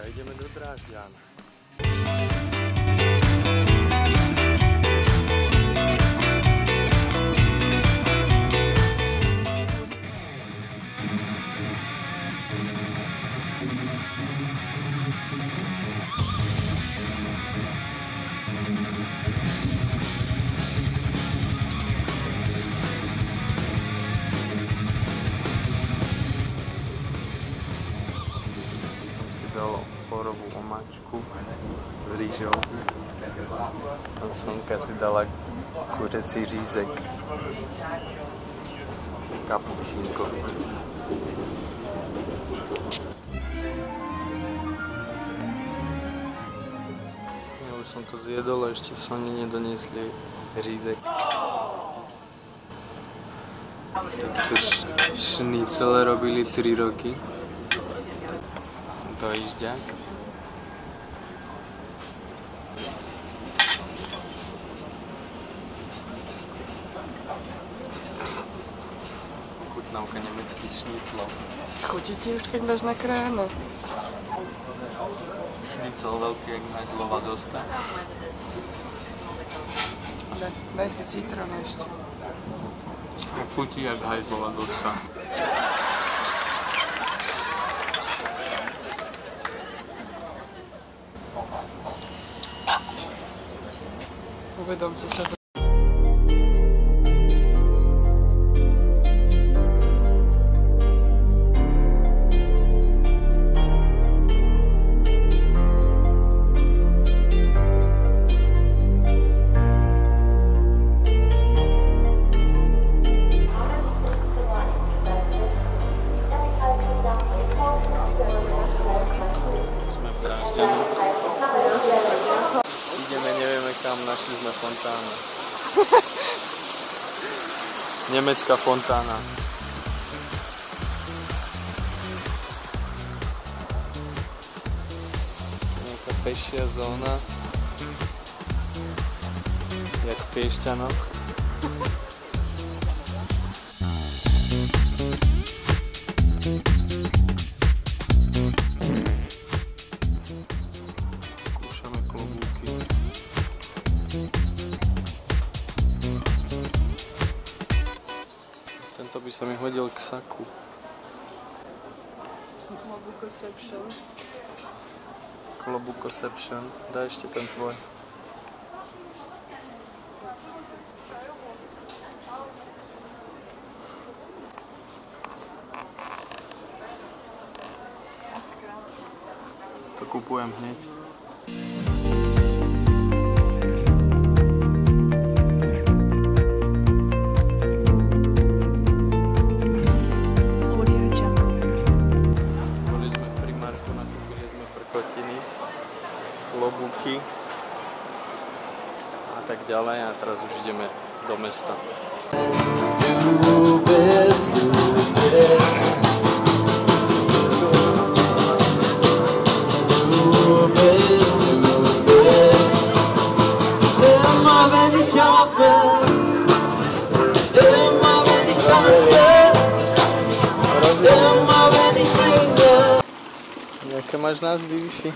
Dneska ideme do Drážďan. Porovú omáčku s rýžou a Sonka si dala kuřecí řízek kapučínkový. Ja už som to zjedol a ešte Soni nedoniesli řízek. Takto šnicele robili 3 roky. Dojížďak. Chutnávka nemeckých šniclov. Chutí ti už tak dáš nakrájano. Šnicel veľký, jak hajzlová dosta. Daj si citrón ešte. A chutí jak hajzlová dosta. Uvedomte sa to. Našli sme fontánu. Nemecká fontána. Nejaká pešia zóna. Jak v Piešťanoch. Skúšame klobúky. Tento by sa mi hodil k saku. Klobukoception. Klobukoception. Daj ešte ten tvoj. To kupujem hneď. Klobúky a tak ďalej a teraz už ideme do mesta. Jaké máš názvy, Wi-Fi?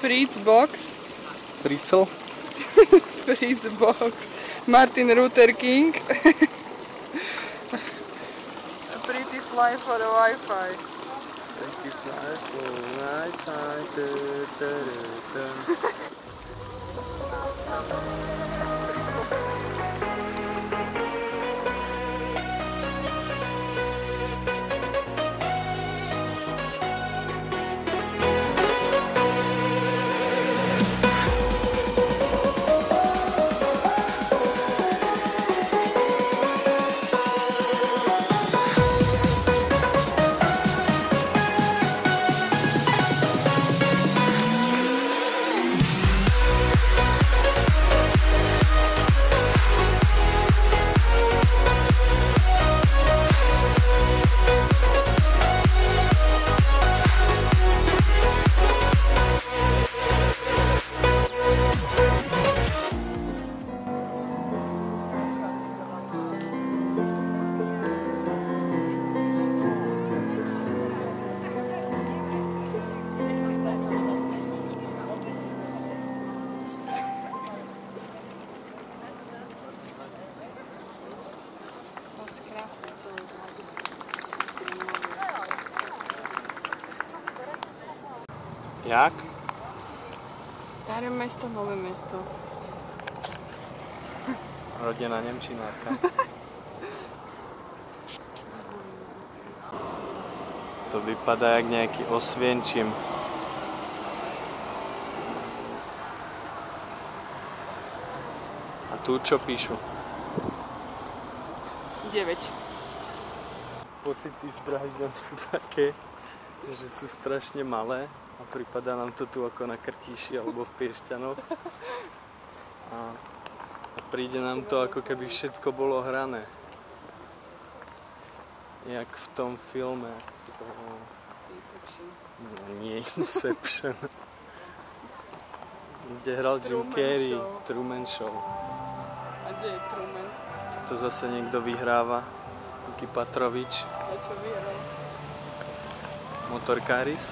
Fritz Box. Fritzl? Fritz Box. Martin Luther King. Pretty fly for the Wi-Fi. Pretty fly for the Wi-Fi. Jak? Staré mesto, nové mesto. Rodená Nemčinárka. To vypadá jak nejaký Osvienčim. A tu čo píšu? 9. Pocity z Drážďan sú také, že sú strašne malé a pripadá nám to tu ako na Krtíši alebo v Piešťanoch. A príde nám to, ako keby všetko bolo hrané. Jak v tom filme. Inception. No, nie Inception. Kde hral Jim Truman Carrey. Show. Truman Show. A kde je Truman? To zase niekto vyhráva. Niky Patrovič. A čo vyhral? Motorkáris.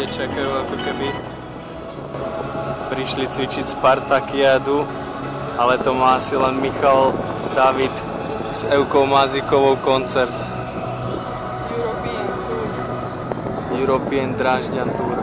Čakajú, ako keby prišli cvičiť Spartakiadu, ale to má asi len Michal David s Evkou Mazikovou koncert. European Drážďan Tour.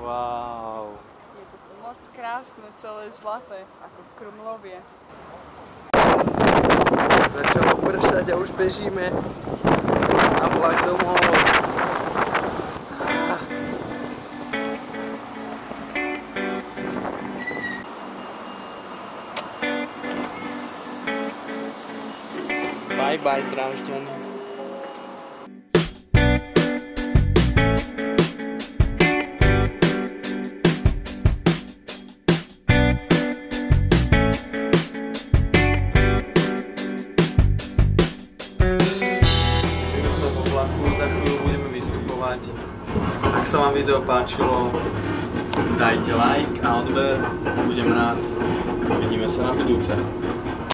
Wow. Je to tu moc krásne, celé zlaté, ako v Krumlovie. Začalo pršať a už bežíme na vlak domov. Bye bye, Drážďany. Za chvíľu budeme vystupovať. Ak sa vám video páčilo, dajte like a odber. Budem rád. Vidíme sa na budúce.